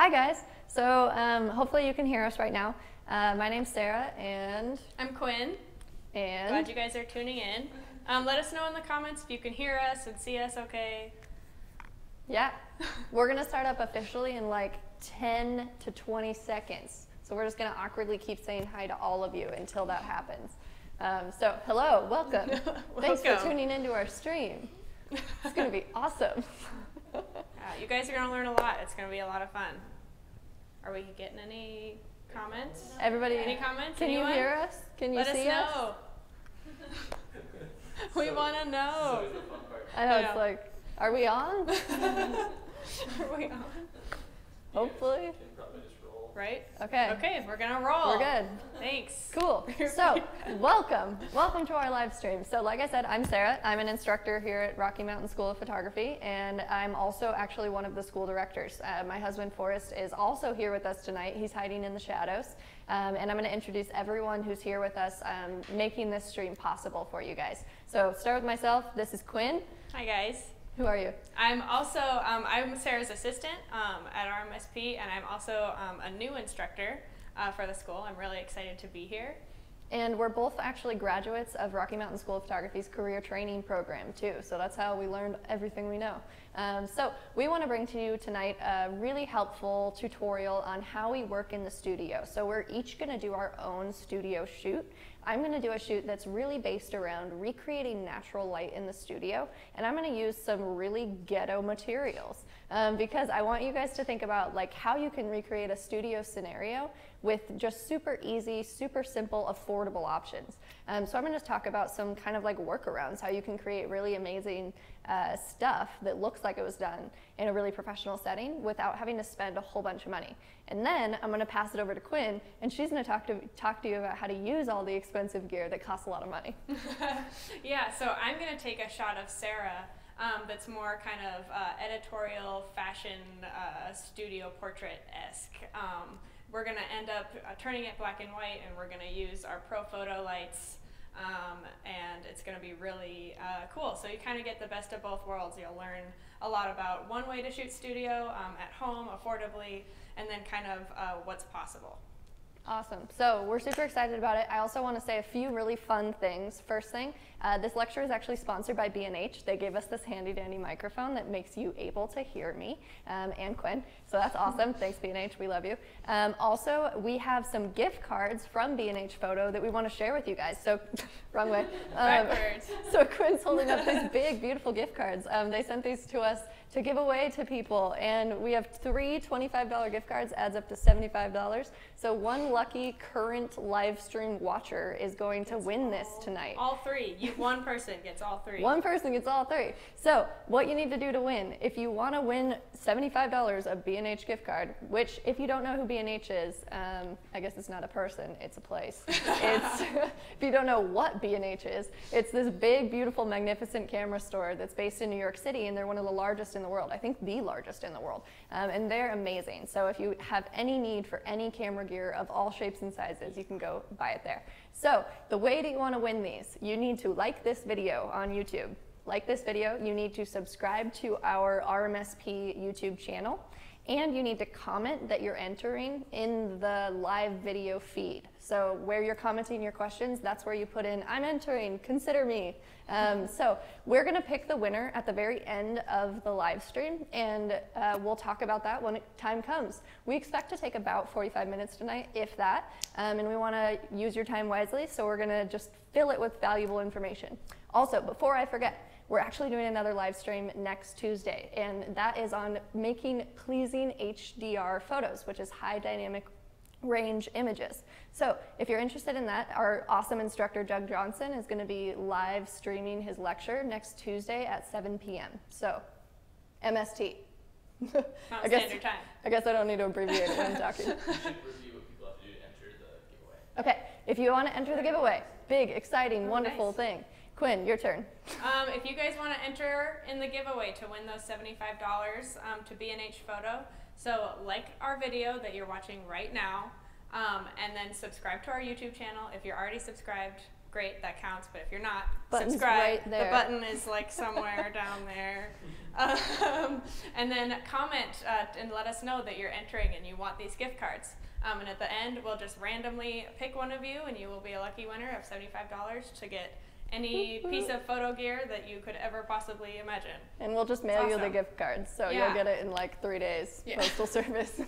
Hi guys. So hopefully you can hear us right now. My name's Sarah and I'm Quinn. And glad you guys are tuning in. Let us know in the comments if you can hear us and see us okay. Yeah, we're gonna start up officially in like 10 to 20 seconds. So we're just gonna awkwardly keep saying hi to all of you until that happens. So hello, welcome. Thanks for tuning into our stream. It's gonna be awesome. You guys are gonna learn a lot. It's gonna be a lot of fun. Are we getting any comments? Everybody, any comments? Can Anyone? you hear us? Can you see us? Let us know. We want to know. I know, it's like, are we on? Are we on? Hopefully. Right? Okay. Okay, we're gonna roll. We're good. Thanks. Cool. So, welcome to our live stream. So, like I said, I'm Sarah. I'm an instructor here at Rocky Mountain School of Photography, and I'm also actually one of the school directors. My husband Forrest is also here with us tonight. He's hiding in the shadows, and I'm going to introduce everyone who's here with us, making this stream possible for you guys. So, start with myself. This is Quinn. Hi guys. Who are you? I'm also, I'm Sarah's assistant at RMSP, and I'm also a new instructor for the school. I'm really excited to be here. And we're both actually graduates of Rocky Mountain School of Photography's career training program too. So that's how we learned everything we know. So we want to bring to you tonight a really helpful tutorial on how we work in the studio. So we're each going to do our own studio shoot. I'm going to do a shoot that's really based around recreating natural light in the studio, and I'm going to use some really ghetto materials because I want you guys to think about like how you can recreate a studio scenario with just super easy, super simple, affordable options. So I'm going to talk about some kind of like workarounds, how you can create really amazing stuff that looks like it was done in a really professional setting without having to spend a whole bunch of money. And then I'm going to pass it over to Quinn, and she's going to talk to you about how to use all the expensive gear that costs a lot of money. Yeah, so I'm going to take a shot of Sarah that's more kind of editorial, fashion, studio portrait-esque. We're going to end up turning it black and white, and we're going to use our Profoto lights, and it's going to be really cool. So you kind of get the best of both worlds. You'll learn a lot about one way to shoot studio at home, affordably, and then kind of what's possible. Awesome. So we're super excited about it. I also want to say a few really fun things. First thing, this lecture is actually sponsored by B&H. They gave us this handy dandy microphone that makes you able to hear me and Quinn. So that's awesome. Thanks B&H. We love you. Also, we have some gift cards from B&H Photo that we want to share with you guys. So, wrong way. Backwards. So Quinn's holding up these big, beautiful gift cards. They sent these to us to give away to people, and we have 3 $25 gift cards, adds up to $75. So one lucky current live stream watcher is going to win this tonight. All 3. One person gets all 3. One person gets all 3. So what you need to do to win, if you want to win $75 of B&H gift card, which if you don't know who B&H is, I guess it's not a person, it's a place. It's, if you don't know what B&H is, it's this big, beautiful, magnificent camera store that's based in New York City, and they're one of the largest in the world. I think the largest in the world. And they're amazing. So if you have any need for any camera gear of all shapes and sizes, you can go buy it there. So the way that you want to win these, you need to like this video on YouTube. Like this video, you need to subscribe to our RMSP YouTube channel, and you need to comment that you're entering in the live video feed. So where you're commenting your questions, that's where you put in, I'm entering, consider me. So we're gonna pick the winner at the very end of the live stream, and we'll talk about that when time comes. We expect to take about 45 minutes tonight, if that, and we wanna use your time wisely, so we're gonna just fill it with valuable information. Also, before I forget, we're actually doing another live stream next Tuesday, and that is on making pleasing HDR photos, which is high dynamic range images. So if you're interested in that, our awesome instructor, Doug Johnson, is going to be live streaming his lecture next Tuesday at 7 p.m. So, MST. Standard time. I guess I don't need to abbreviate it when I'm talking. You should review what people have to do to enter the giveaway. Okay, if you want to enter the giveaway, big, exciting, wonderful thing. Quinn, your turn. If you guys want to enter in the giveaway to win those $75 to B&H Photo, so like our video that you're watching right now, and then subscribe to our YouTube channel. If you're already subscribed, great, that counts, but if you're not, Button's subscribe. right there. The button is like somewhere down there. And then comment and let us know that you're entering and you want these gift cards. And at the end, we'll just randomly pick one of you, and you will be a lucky winner of $75 to get any piece of photo gear that you could ever possibly imagine. And we'll just mail you the gift cards, so you'll get it in like 3 days, postal service.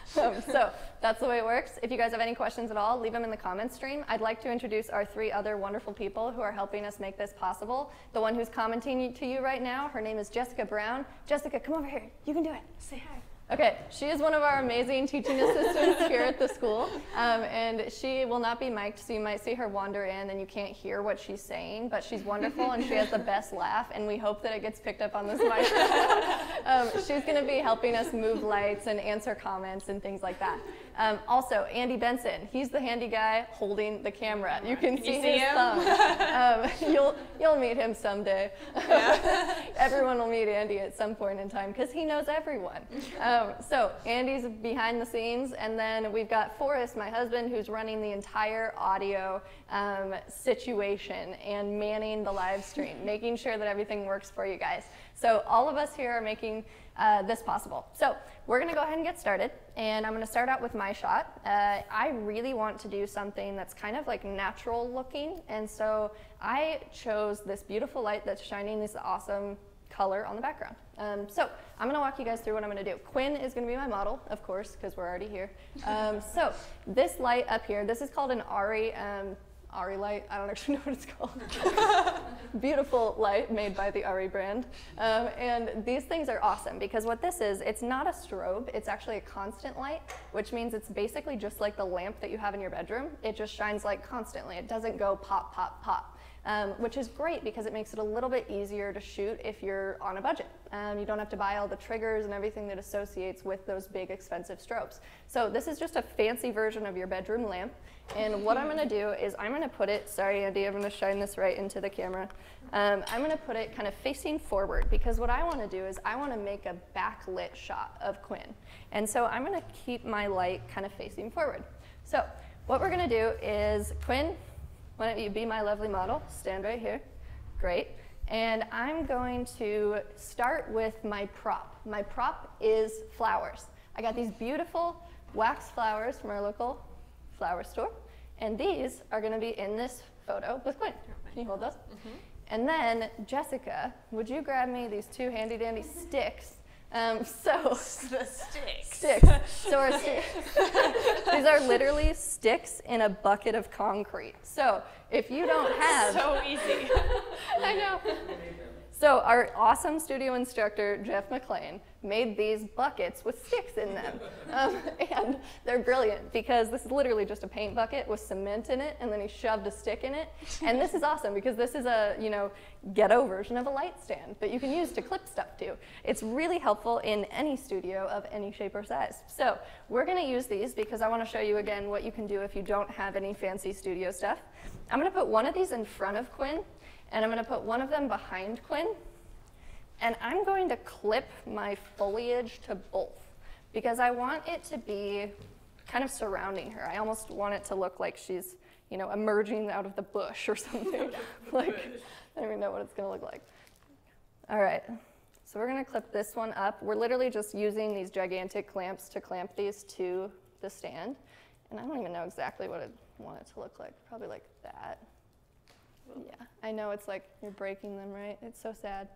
So that's the way it works. If you guys have any questions at all, leave them in the comments stream. I'd like to introduce our 3 other wonderful people who are helping us make this possible. The one who's commenting to you right now, her name is Jessica Brown. Jessica, come over here. You can do it. Say hi. Okay, she is one of our amazing teaching assistants here at the school, and she will not be mic'd, so you might see her wander in and you can't hear what she's saying, but she's wonderful and she has the best laugh, and we hope that it gets picked up on this microphone. She's going to be helping us move lights and answer comments and things like that. Also, Andy Benson, he's the handy guy holding the camera. You can see his thumb. You'll meet him someday. Yeah. Everyone will meet Andy at some point in time because he knows everyone. So Andy's behind the scenes, and then we've got Forrest, my husband, who's running the entire audio situation and manning the live stream, making sure that everything works for you guys. So all of us here are making this possible. So we're going to go ahead and get started, and I'm going to start out with my shot. I really want to do something that's kind of like natural looking, and so I chose this beautiful light that's shining this awesome color on the background. So I'm going to walk you guys through what I'm going to do. Quinn is going to be my model, of course, because we're already here. So this light up here, this is called an RE light. I don't actually know what it's called. Beautiful light made by the RE brand. And these things are awesome because what this is, it's not a strobe. It's actually a constant light, which means it's basically just like the lamp that you have in your bedroom. It just shines like constantly. It doesn't go pop, pop, pop. Which is great because it makes it a little bit easier to shoot if you're on a budget. You don't have to buy all the triggers and everything that associates with those big expensive strobes. So this is just a fancy version of your bedroom lamp. And what I'm going to do is I'm going to put it, sorry Andy, I'm going to shine this right into the camera. I'm going to put it kind of facing forward because what I want to do is I want to make a backlit shot of Quinn. And so I'm going to keep my light kind of facing forward. So what we're going to do is, Quinn, why don't you be my lovely model? Stand right here. Great. And I'm going to start with my prop. My prop is flowers. I got these beautiful wax flowers from our local flower store. And these are going to be in this photo with Quinn. Can you hold those? Mm-hmm. And then, Jessica, would you grab me these 2 handy-dandy sticks? The sticks. So our these are literally sticks in a bucket of concrete. So if you don't have... So easy. I know. So our awesome studio instructor, Jeff McLean, made these buckets with sticks in them. And they're brilliant because this is literally just a paint bucket with cement in it, and then he shoved a stick in it. And this is awesome because this is a, ghetto version of a light stand that you can use to clip stuff to. It's really helpful in any studio of any shape or size. So we're going to use these because I want to show you again what you can do if you don't have any fancy studio stuff. I'm going to put one of these in front of Quinn, and I'm going to put one of them behind Quinn. And I'm going to clip my foliage to both because I want it to be kind of surrounding her. I almost want it to look like she's, emerging out of the bush or something. Like, I don't even know what it's going to look like. All right, so we're going to clip this one up. We're literally just using these gigantic clamps to clamp these to the stand. And I don't even know exactly what I want it to look like. Probably like that. Yeah, I know it's like you're breaking them, right? It's so sad.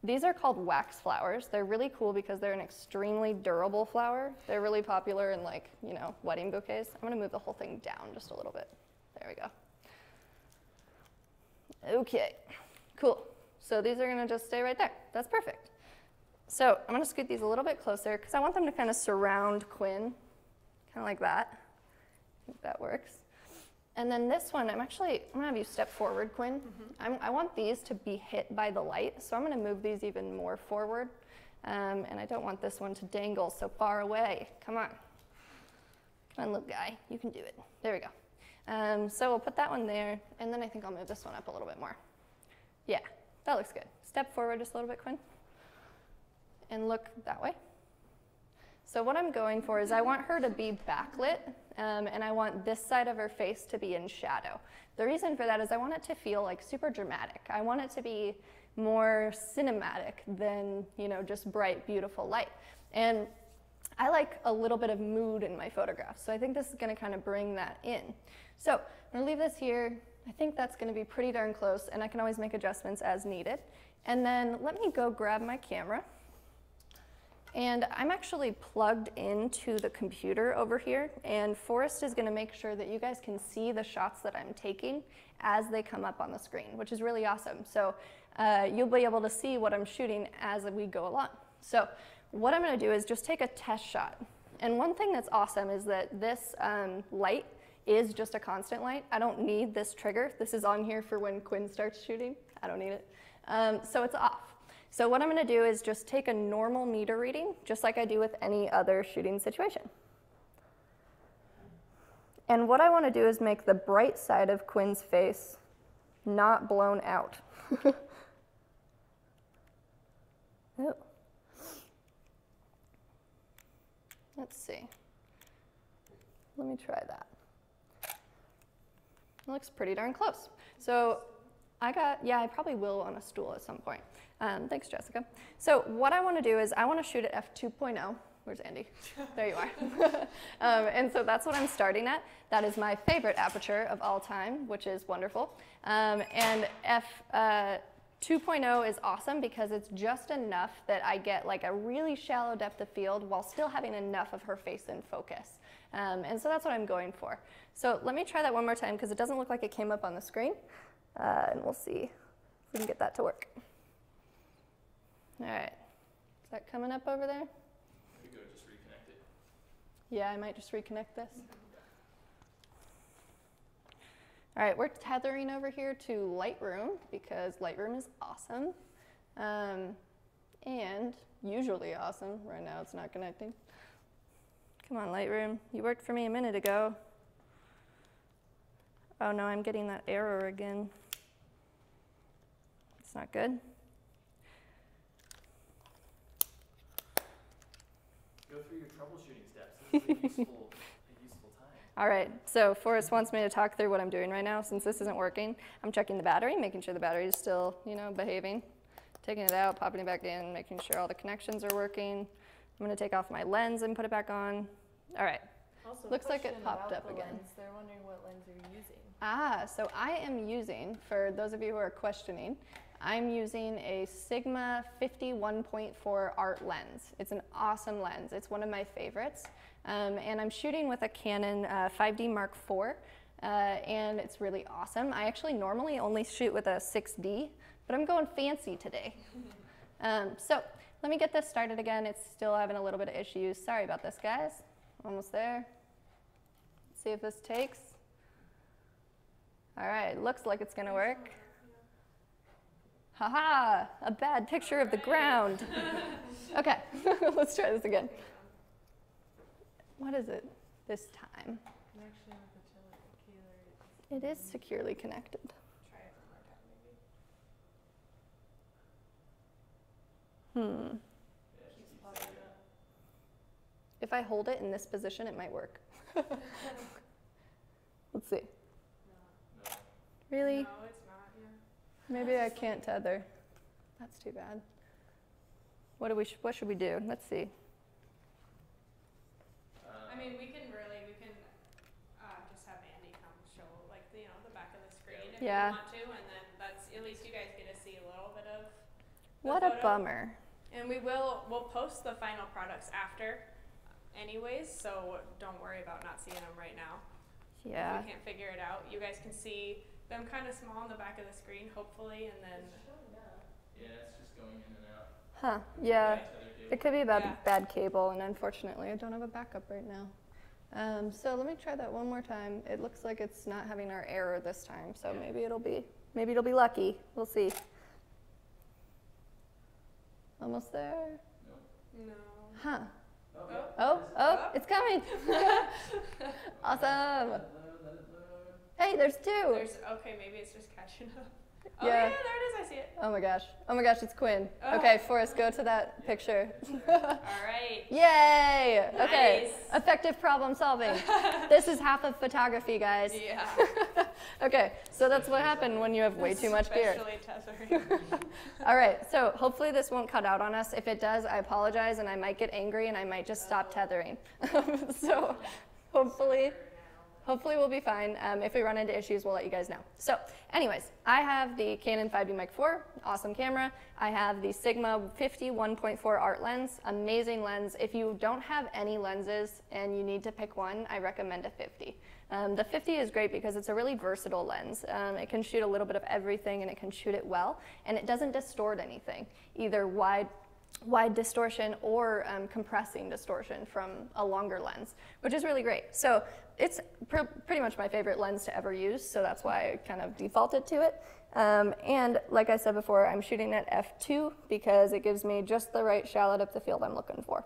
These are called wax flowers. They're really cool because they're an extremely durable flower. They're really popular in wedding bouquets. I'm gonna move the whole thing down just a little bit. There we go. Okay, cool. So these are gonna just stay right there. That's perfect. So I'm gonna scoot these a little bit closer because I want them to kind of surround Quinn, kind of like that. I think that works. And then this one, I'm gonna have you step forward, Quinn. Mm-hmm. I want these to be hit by the light, so I'm gonna move these even more forward. And I don't want this one to dangle so far away. Come on, little guy, you can do it. There we go. So we'll put that one there, and then I think I'll move this one up a little bit more. Yeah, that looks good. Step forward just a little bit, Quinn. And look that way. So what I'm going for is I want her to be backlit, and I want this side of her face to be in shadow. The reason for that is I want it to feel like super dramatic. I want it to be more cinematic than, you know, just bright, beautiful light. And I like a little bit of mood in my photographs, so I think this is going to kind of bring that in. So I'm going to leave this here. I think that's going to be pretty darn close, and I can always make adjustments as needed. And then let me go grab my camera. And I'm actually plugged into the computer over here, and Forrest is going to make sure that you guys can see the shots that I'm taking as they come up on the screen, which is really awesome. So you'll be able to see what I'm shooting as we go along. So what I'm going to do is just take a test shot. And one thing that's awesome is that this light is just a constant light. I don't need this trigger. This is on here for when Quinn starts shooting. I don't need it. So it's off. So what I'm going to do is just take a normal meter reading, just like I do with any other shooting situation. And what I want to do is make the bright side of Quinn's face not blown out. Ooh. Let's see. Let me try that. It looks pretty darn close. So I probably will on a stool at some point. Thanks, Jessica. So what I want to do is I want to shoot at f2.0. Where's Andy? There you are. And so that's what I'm starting at. That is my favorite aperture of all time, which is wonderful. And f2.0 is awesome because it's just enough that I get like a really shallow depth of field while still having enough of her face in focus. And so that's what I'm going for. So let me try that one more time because it doesn't look like it came up on the screen. And we'll see if we can get that to work. All right, is that coming up over there? Maybe go just reconnect it. Yeah, I might just reconnect this. All right, we're tethering over here to Lightroom because Lightroom is awesome and usually awesome. Right now it's not connecting. Come on, Lightroom, you worked for me a minute ago. Oh no, I'm getting that error again. It's not good. Go through your troubleshooting steps. This is a useful time. All right, so Forrest wants me to talk through what I'm doing right now. Since this isn't working, I'm checking the battery, making sure the battery is still, you know, behaving. Taking it out, popping it back in, making sure all the connections are working. I'm gonna take off my lens and put it back on. All right, also, looks like it popped up again. Lens. They're wondering what lens you're using. So I am using, for those of you who are questioning, I'm using a Sigma 51.4 art lens. It's an awesome lens. It's one of my favorites. And I'm shooting with a Canon 5D Mark IV, and it's really awesome. I actually normally only shoot with a 6D, but I'm going fancy today. So let me get this started again. It's still having a little bit of issues. Sorry about this, guys. Almost there. Let's see if this takes. All right, looks like it's gonna work. Haha, a bad picture of the ground. Okay, let's try this again. What is it this time? It is securely connected. Try it one more time, maybe. If I hold it in this position, it might work. Let's see. No. Really? No, it's not. Yeah. Maybe I can't tether. That's too bad. What should we do? Let's see. I mean, we can just have Andy come show, like, you know, the back of the screen if you want to, and then that's, at least you guys get to see a little bit of the What photo. a bummer. And we'll post the final products after anyways, so don't worry about not seeing them right now. Yeah. If we can't figure it out. You guys can see them kind of small on the back of the screen, hopefully, and then... Yeah, it's just going in and out. Huh, yeah. Tether It could be a Yeah. bad cable, and unfortunately I don't have a backup right now. So let me try that one more time. It looks like it's not having our error this time, so maybe it'll be lucky. We'll see. Almost there? No. Huh. Oh, Oh, it's coming. Awesome. let it load. Hey, there's two. Okay, maybe it's just catching up. Oh yeah, there it is. I see it. Oh my gosh. Oh my gosh, it's Quinn. Oh. Okay, Forrest, go to that picture. All right. Yay! Okay, Nice. effective problem solving. This is half of photography, guys. Yeah. Okay, so that's what happened when you have way too much beer. Especially tethering. All right, so hopefully this won't cut out on us. If it does, I apologize, and I might get angry, and I might just stop tethering. So hopefully we'll be fine. If we run into issues, we'll let you guys know. So anyways, I have the Canon 5D Mark IV, awesome camera. I have the Sigma 50 1.4 art lens, amazing lens. If you don't have any lenses and you need to pick one, I recommend a 50. The 50 is great because it's a really versatile lens. It can shoot a little bit of everything and it can shoot it well, and it doesn't distort anything, either wide distortion or compressing distortion from a longer lens, which is really great. So it's pretty much my favorite lens to ever use, so that's why I kind of defaulted to it. And like I said before, I'm shooting at f2 because it gives me just the right shallow depth of field I'm looking for.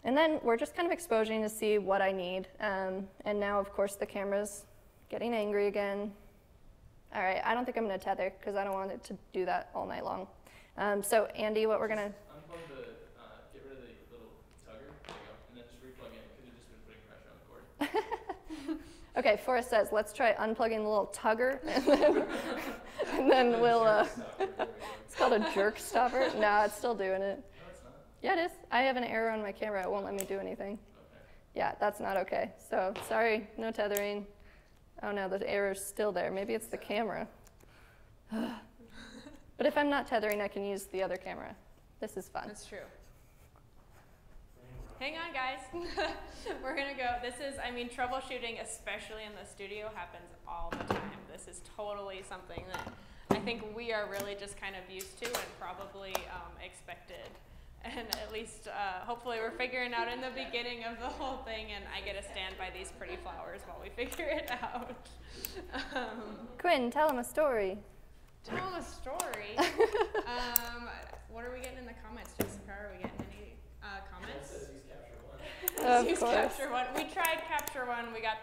And then we're just kind of exposing to see what I need. And now, of course, the camera's getting angry again. All right, I don't think I'm going to tether because I don't want it to do that all night long. So Andy, what we're going to... Unplug the, get rid of the little tugger, there you go, and then just replug in because you've just been putting pressure on the cord. Okay, Forrest says, let's try unplugging the little tugger, and then we'll... It's called a jerk stopper. No, it's still doing it. No, it's not. Yeah, it is. I have an error on my camera. It won't let me do anything. Okay. Yeah, that's not okay. So, sorry, no tethering. Oh no, the error's still there. Maybe it's the camera. But if I'm not tethering, I can use the other camera. This is fun. That's true. Hang on, guys. We're gonna go. This is, I mean, troubleshooting, especially in the studio, happens all the time. This is totally something that I think we are really just kind of used to and probably expected. And at least, hopefully we're figuring out in the beginning of the whole thing, and I get to stand by these pretty flowers while we figure it out. Quinn, tell him a story. Tell them a story. What are we getting in the comments, Jessica? Are we getting any comments? It says use capture one. Use capture one. We tried capture one. We got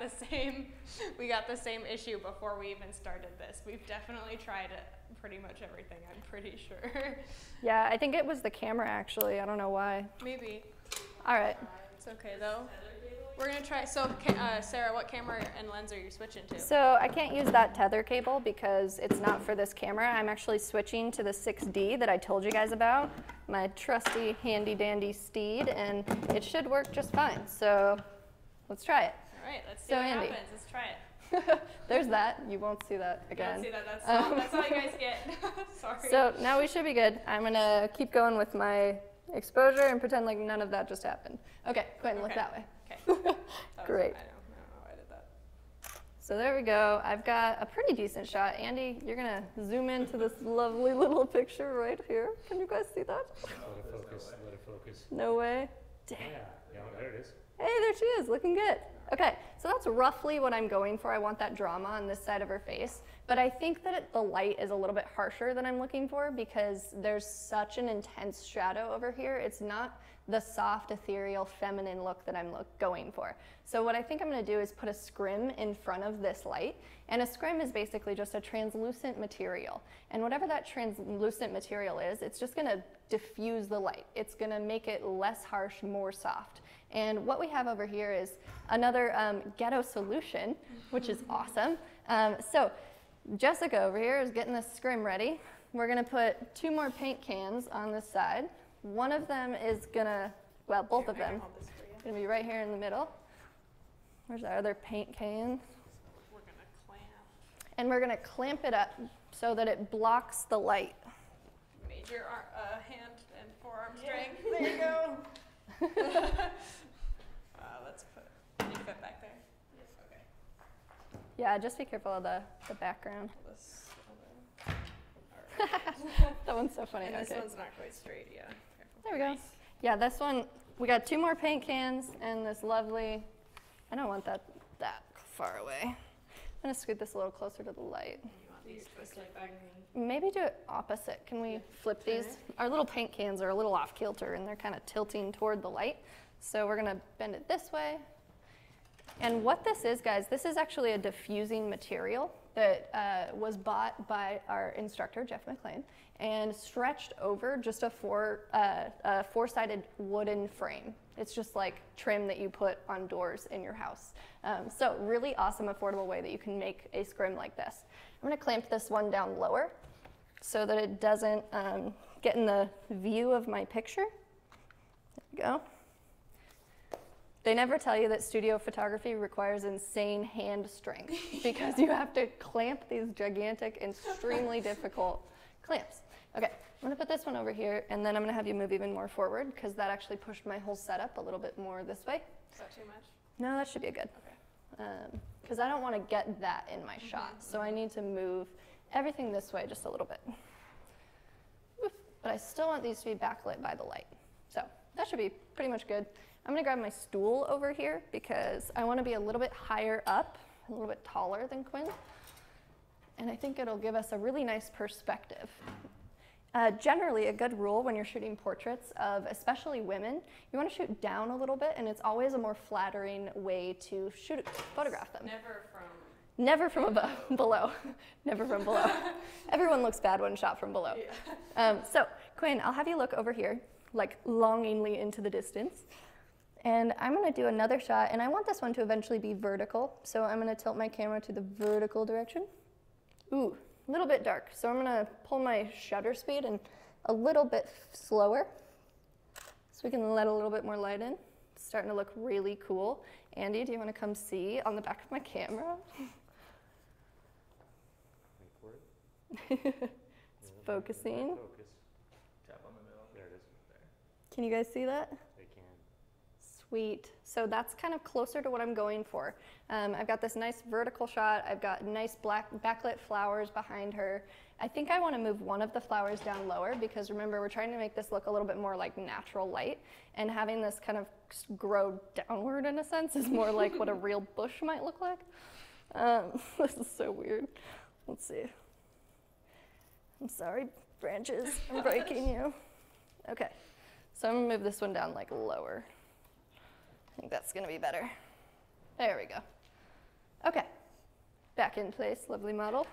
the same issue before we even started this. We've definitely tried pretty much everything, I'm pretty sure. Yeah, I think it was the camera actually. I don't know why. Maybe. All right. It's okay though. We're gonna try. So, Sarah, what camera and lens are you switching to? So I can't use that tether cable because it's not for this camera. I'm actually switching to the 6D that I told you guys about, my trusty handy dandy steed, and it should work just fine. So let's try it. All right, let's see So what Andy. happens. Let's try it. There's that. You won't see that You again. don't see that. That's all you guys get. Sorry. So now we should be good. I'm gonna keep going with my exposure and pretend like none of that just happened. Okay, Quinn, look Okay. that way. Okay. Great. I don't know how I did that. So there we go. I've got a pretty decent shot. Andy, you're gonna zoom into this lovely little picture right here. Can you guys see that? Let it focus, let it focus. No way. Dang. Yeah, there it is. Hey, there she is, looking good. Okay, so that's roughly what I'm going for. I want that drama on this side of her face, but I think that the light is a little bit harsher than I'm looking for because there's such an intense shadow over here. It's not the soft, ethereal, feminine look that I'm going for. So what I think I'm gonna do is put a scrim in front of this light, and a scrim is basically just a translucent material. And whatever that translucent material is, it's just gonna diffuse the light. It's gonna make it less harsh, more soft. And what we have over here is another ghetto solution, which is awesome. So Jessica over here is getting this scrim ready. We're gonna put 2 more paint cans on this side. One of them is gonna, well, both of them, gonna be right here in the middle. Where's our other paint can? We're gonna clamp. And we're gonna clamp it up so that it blocks the light. Major hand and forearm strength. There you go. Let's put. Can you fit back there? Yes. Okay. Yeah, just be careful of the background. This other. That one's so funny. And this Okay. one's not quite straight. Yeah. Careful. There we go. Yeah, this one, we got 2 more paint cans and this lovely, I don't want that far away. I'm gonna scoot this a little closer to the light. You want these twisted back? Maybe do it opposite. Can we flip these? Our little paint cans are a little off kilter and they're kind of tilting toward the light. So we're gonna bend it this way. And what this is, guys, this is actually a diffusing material that was bought by our instructor, Jeff McLean, and stretched over just a four-sided wooden frame. It's just like trim that you put on doors in your house. So really awesome, affordable way that you can make a scrim like this. I'm gonna clamp this one down lower so that it doesn't get in the view of my picture. There we go. They never tell you that studio photography requires insane hand strength because you have to clamp these gigantic, extremely difficult clamps. Okay, I'm gonna put this one over here, and then I'm gonna have you move even more forward because that actually pushed my whole setup a little bit more this way. Is that too much? No, that should be good. Okay. Because I don't want to get that in my shot, so I need to move everything this way just a little bit. Oof. But I still want these to be backlit by the light. So that should be pretty much good. I'm gonna grab my stool over here because I wanna be a little bit higher up, a little bit taller than Quinn. And I think it'll give us a really nice perspective. Generally, a good rule when you're shooting portraits of especially women, you wanna shoot down a little bit, and it's always a more flattering way to photograph them. Never from above, below. Never from below. Everyone looks bad when shot from below. Yeah. So Quinn, I'll have you look over here, like longingly into the distance. And I'm gonna do another shot, and I want this one to eventually be vertical, so I'm gonna tilt my camera to the vertical direction. Ooh, a little bit dark, so I'm gonna pull my shutter speed and a little bit slower, so we can let a little bit more light in. It's starting to look really cool. Andy, do you wanna come see on the back of my camera? Wait for it. It's focusing. Focus. Tap on the middle. There it is. There. Can you guys see that? They can. Sweet. So that's kind of closer to what I'm going for. I've got this nice vertical shot. I've got nice black backlit flowers behind her. I think I want to move one of the flowers down lower because remember, we're trying to make this look a little bit more like natural light, and having this kind of grow downward in a sense is more like what a real bush might look like. This is so weird. Let's see. I'm sorry, branches. I'm breaking you. Okay. So I'm gonna move this one down like lower. I think that's gonna be better. There we go. Okay, back in place, lovely model.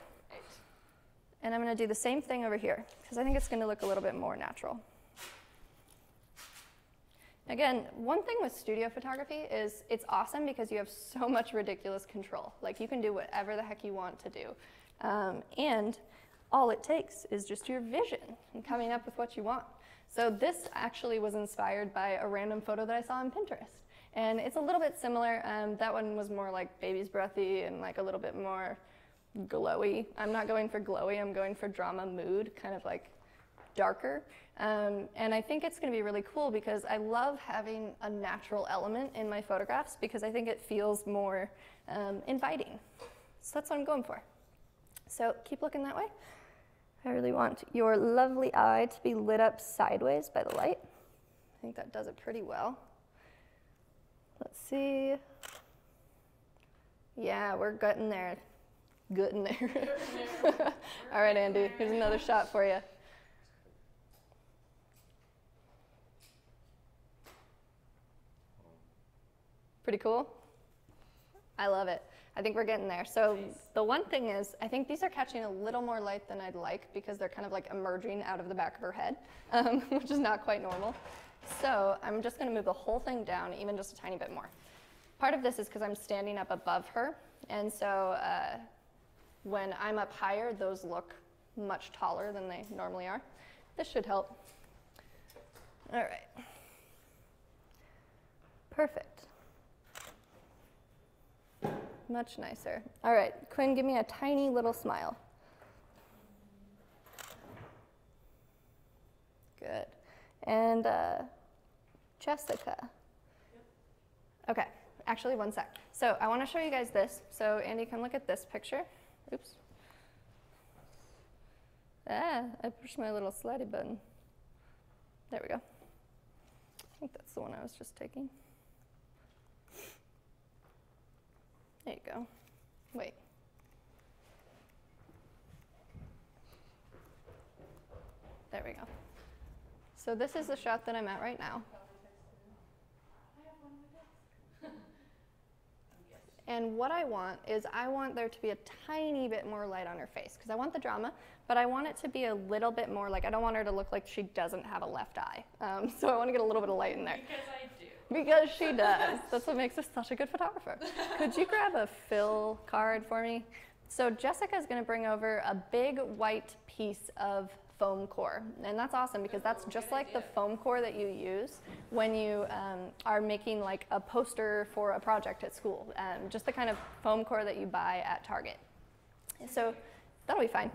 And I'm gonna do the same thing over here, because I think it's gonna look a little bit more natural. Again, one thing with studio photography is it's awesome because you have so much ridiculous control. Like you can do whatever the heck you want to do. And all it takes is just your vision and coming up with what you want. So this actually was inspired by a random photo that I saw on Pinterest. And it's a little bit similar. That one was more like baby's breathy and like a little bit more glowy. I'm not going for glowy, I'm going for drama mood, kind of like darker. And I think it's gonna be really cool because I love having a natural element in my photographs because I think it feels more inviting. So that's what I'm going for. So keep looking that way. I really want your lovely eye to be lit up sideways by the light. I think that does it pretty well. Let's see. Yeah, we're getting there. Getting there. All right, Andy, here's another shot for you. Pretty cool? I love it. I think we're getting there. So the one thing is, I think these are catching a little more light than I'd like because they're kind of like emerging out of the back of her head, which is not quite normal. So I'm just gonna move the whole thing down even just a tiny bit more. Part of this is because I'm standing up above her, and so when I'm up higher, those look much taller than they normally are. This should help. All right. Perfect. Much nicer. All right, Quinn, give me a tiny little smile. Good. And Jessica. Okay, actually one sec. So I want to show you guys this. So Andy, come look at this picture. Oops. Ah, I pushed my little slidey button. There we go. I think that's the one I was just taking. There you go. Wait. There we go. So this is the shot that I'm at right now. And what I want is I want there to be a tiny bit more light on her face because I want the drama, but I want it to be a little bit more like, I don't want her to look like she doesn't have a left eye. So I want to get a little bit of light in there. Because I do. Because she does. That's what makes us such a good photographer. Could you grab a fill card for me? So Jessica's going to bring over a big white piece of foam core. And that's awesome because that's just like the foam core that you use when you are making like a poster for a project at school. Just the kind of foam core that you buy at Target. So that'll be fine.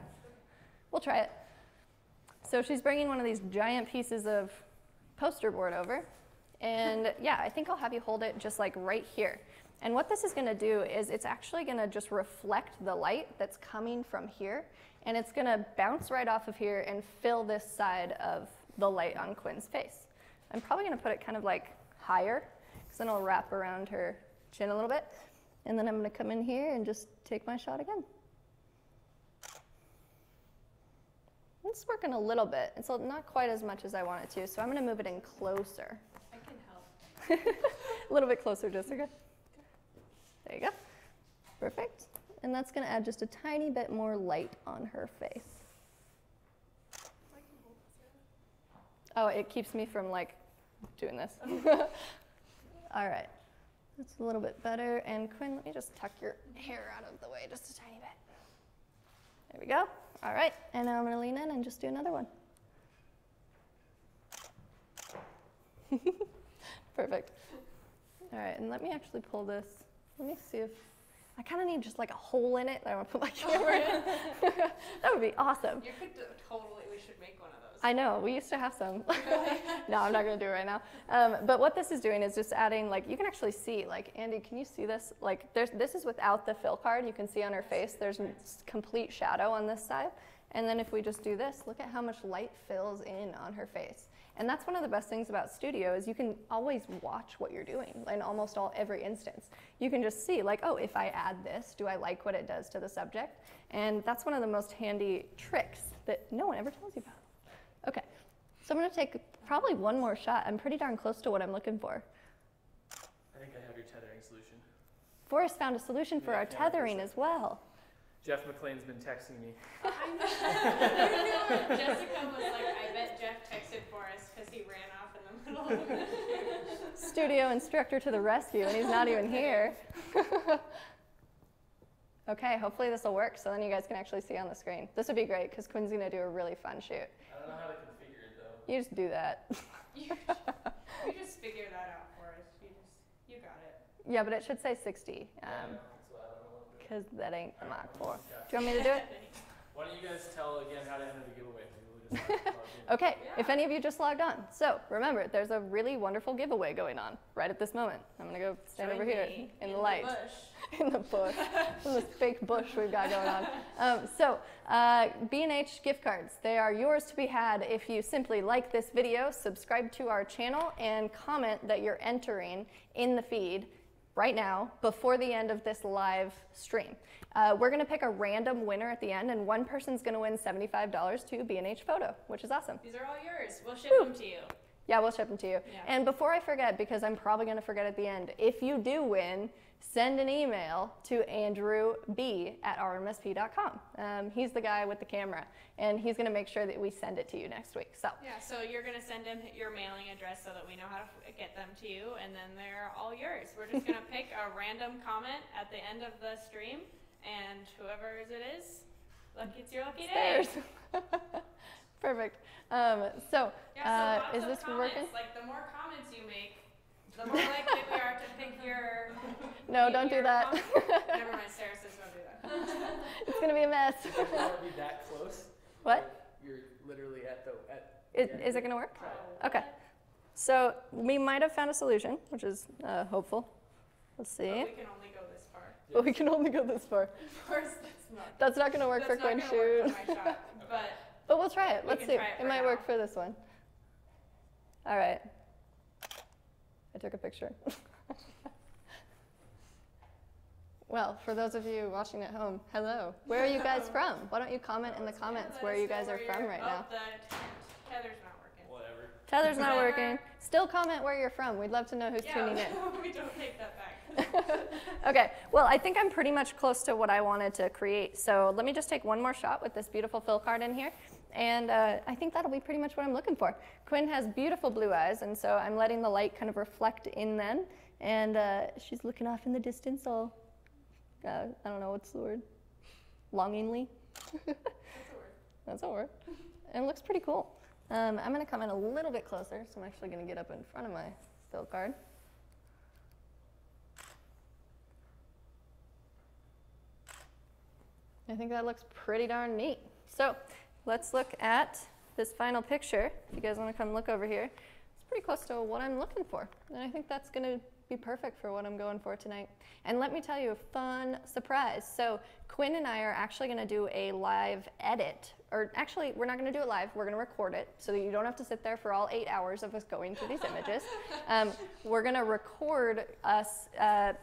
We'll try it. So she's bringing one of these giant pieces of poster board over. And yeah, I think I'll have you hold it just like right here. And what this is going to do is it's actually going to just reflect the light that's coming from here. And it's going to bounce right off of here and fill this side of the light on Quinn's face. I'm probably going to put it kind of like higher, because then it'll wrap around her chin a little bit. And then I'm going to come in here and just take my shot again. It's working a little bit. It's not quite as much as I want it to, so I'm going to move it in closer. I can help. A little bit closer, Jessica. There you go. Perfect. And that's going to add just a tiny bit more light on her face. Oh, it keeps me from like doing this. All right. That's a little bit better. And Quinn, let me just tuck your hair out of the way just a tiny bit. There we go. All right. And now I'm going to lean in and just do another one. Perfect. All right. And let me actually pull this. Let me see if I kind of need just like a hole in it that I want to put my camera in. That would be awesome. You could totally, we should make one of those. I know, we used to have some. No, I'm not going to do it right now. But what this is doing is just adding, like, you can actually see, like, Andy, can you see this? Like, this is without the fill card. You can see on her face, there's complete shadow on this side. And then if we just do this, look at how much light fills in on her face. And that's one of the best things about Studio is you can always watch what you're doing in almost every instance. You can just see like, oh, if I add this, do I like what it does to the subject? And that's one of the most handy tricks that no one ever tells you about. Okay, so I'm gonna take probably one more shot. I'm pretty darn close to what I'm looking for. I think I have your tethering solution. Forrest found a solution for our tethering as well. Jeff McLean's been texting me. Jessica was like, I bet Jeff texted Forrest because he ran off in the middle of it. Studio instructor to the rescue, and he's not even here. Okay, hopefully this will work, so then you guys can actually see on the screen. This would be great, because Quinn's going to do a really fun shoot. I don't know how to configure it, though. You just do that. You just figure that out, Forrest. You got it. Yeah, but it should say 60. Because that ain't the Mach 4. Do you want me to do it? Why don't you guys tell again how to enter the giveaway? We'll just Okay, if any of you just logged on. So remember, there's a really wonderful giveaway going on right at this moment. I'm going to go stand over here in the light. In the bush. In this fake bush we've got going on. B&H gift cards. They are yours to be had if you simply like this video, subscribe to our channel, and comment that you're entering in the feed right now before the end of this live stream. We're going to pick a random winner at the end, and one person's going to win $75 to B&H Photo, which is awesome. These are all yours. We'll ship them to you. Yeah, we'll ship them to you. Yeah. And before I forget, because I'm probably going to forget at the end, if you do win, send an email to andrewb@rmsp.com. He's the guy with the camera, and he's going to make sure that we send it to you next week. So yeah, so you're going to send him your mailing address so that we know how to get them to you, and then they're all yours. We're just going to pick a random comment at the end of the stream, and whoever it is, it's your lucky day. Perfect. Is this working? Like, the more comments you make, the more likely we are to pick your... No, don't do that. Never mind, Sarah says don't do that. It's going to be a mess. Is it going to be that close? What? You're literally at the... Is it going to work? Okay. So we might have found a solution, which is hopeful. Let's see. But we can only go this far. But we can only go this far. Of course, that's not going to work for Quinn's shoot. But we'll try it. Let's see. It might work for this one. All right. I took a picture. Well, for those of you watching at home, hello. Where are you guys from? Why don't you comment in the comments where you guys are from right now? The tether's not working. Whatever. Tether's not working. Still comment where you're from. We'd love to know who's tuning in. We don't take that back. Okay, well, I think I'm pretty much close to what I wanted to create. So let me just take one more shot with this beautiful fill card in here. And I think that'll be pretty much what I'm looking for. Quinn has beautiful blue eyes, and so I'm letting the light kind of reflect in them. And she's looking off in the distance all, I don't know, what's the word? Longingly? That's a word. That's a word. And it looks pretty cool. I'm going to come in a little bit closer, so I'm actually going to get up in front of my fill card. I think that looks pretty darn neat. So let's look at this final picture. If you guys want to come look over here, it's pretty close to what I'm looking for. And I think that's going to be perfect for what I'm going for tonight. And let me tell you a fun surprise. So Quinn and I are actually going to do a live edit. Or actually, we're not going to do it live. We're going to record it so that you don't have to sit there for all 8 hours of us going through these images. We're going to record us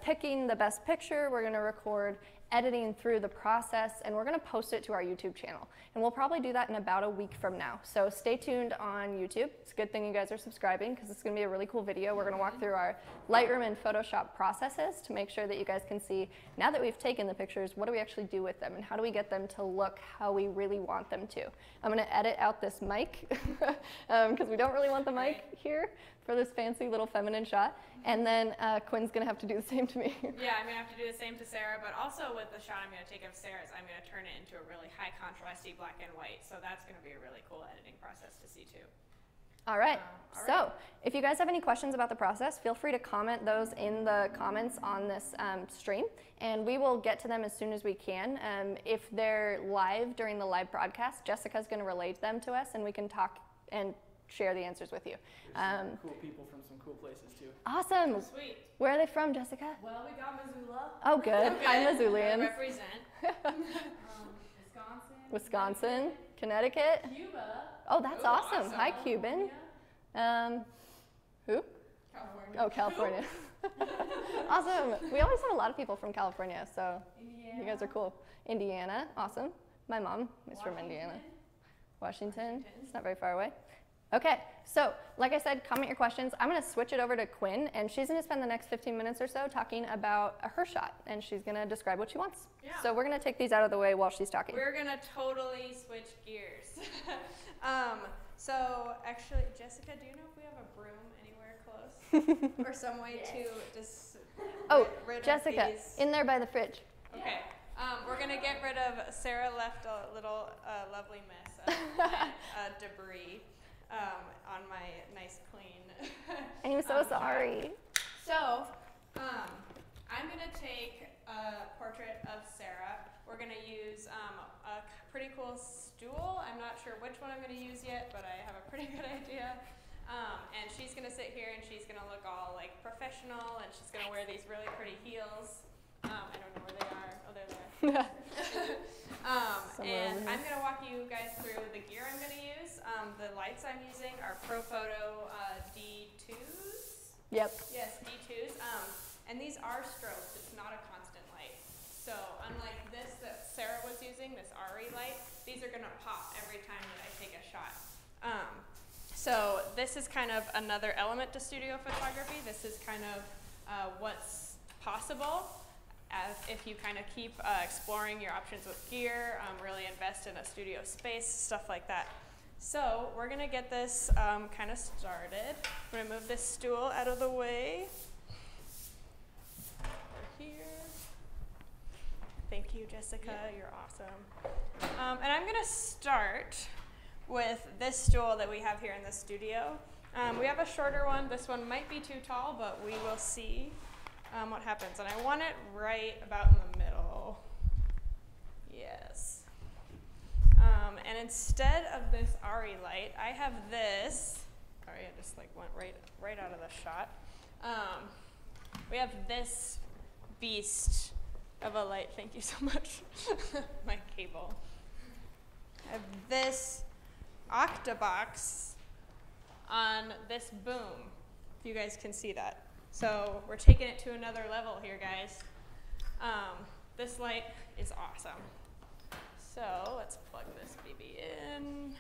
picking the best picture. We're going to record editing through the process, and we're going to post it to our YouTube channel. And we'll probably do that in about a week from now. So stay tuned on YouTube. It's a good thing you guys are subscribing because it's going to be a really cool video. We're going to walk through our Lightroom and Photoshop processes to make sure that you guys can see, now that we've taken the pictures, what do we actually do with them and how do we get them to look how we really want them to. I'm going to edit out this mic because we don't really want the mic here for this fancy little feminine shot. And then Quinn's going to have to do the same to me. Yeah, I'm going to have to do the same to Sarah, but also with the shot I'm going to take of Sarah's, I'm going to turn it into a really high contrasty black and white. So that's going to be a really cool editing process to see too. All right. So if you guys have any questions about the process, feel free to comment those in the comments on this stream, and we will get to them as soon as we can. If they're live during the live broadcast, Jessica's going to relay them to us, and we can talk and share the answers with you. Some cool people from some cool places too. Awesome. Sweet. Where are they from, Jessica? Well, we got Missoula, Oh, good. Hi, Missoulians. Represent. Wisconsin, Wisconsin, Connecticut. Cuba, Oh, that's Ooh, awesome. awesome. Hi, Cuban. Who? California. Oh, California. Awesome. We always have a lot of people from California, so Indiana, you guys are cool. Indiana, awesome. My mom is from Indiana. Washington. It's not very far away. Okay, so like I said, comment your questions. I'm going to switch it over to Quinn, and she's going to spend the next 15 minutes or so talking about her shot, and she's going to describe what she wants. Yeah. So we're going to take these out of the way while she's talking. We're going to totally switch gears. So actually, Jessica, do you know if we have a broom anywhere close? Or some way to just rid Jessica, of these? in there by the fridge. Okay. We're going to get rid of, Sarah left a little lovely mess of debris on my nice clean. I'm so sorry. So, I'm going to take a portrait of Sarah. We're going to use a pretty cool stool. I'm not sure which one I'm going to use yet, but I have a pretty good idea. And she's going to sit here and she's going to look all like professional, and she's going to wear these really pretty heels. I don't know where they are. Oh, they're there. And I'm going to walk you guys through the gear I'm going to use. The lights I'm using are Profoto D2s. Yep. Yes, D2s. And these are strobes. It's not a constant light. So unlike this that Sarah was using, this RE light, these are going to pop every time that I take a shot. So this is kind of another element to studio photography. This is kind of what's possible if you kind of keep exploring your options with gear, really invest in a studio space, stuff like that. So we're going to get this kind of started. I'm going to move this stool out of the way. Over here. Thank you, Jessica. You're awesome. And I'm going to start with this stool that we have here in the studio. We have a shorter one. This one might be too tall, but we will see what happens. And I want it right about in the middle. Yes. And instead of this RE light, I have this. Sorry, I just like went right out of the shot. We have this beast of a light. Thank you so much. My cable. I have this octabox on this boom. If you guys can see that. So we're taking it to another level here, guys. This light is awesome. So let's plug this baby in.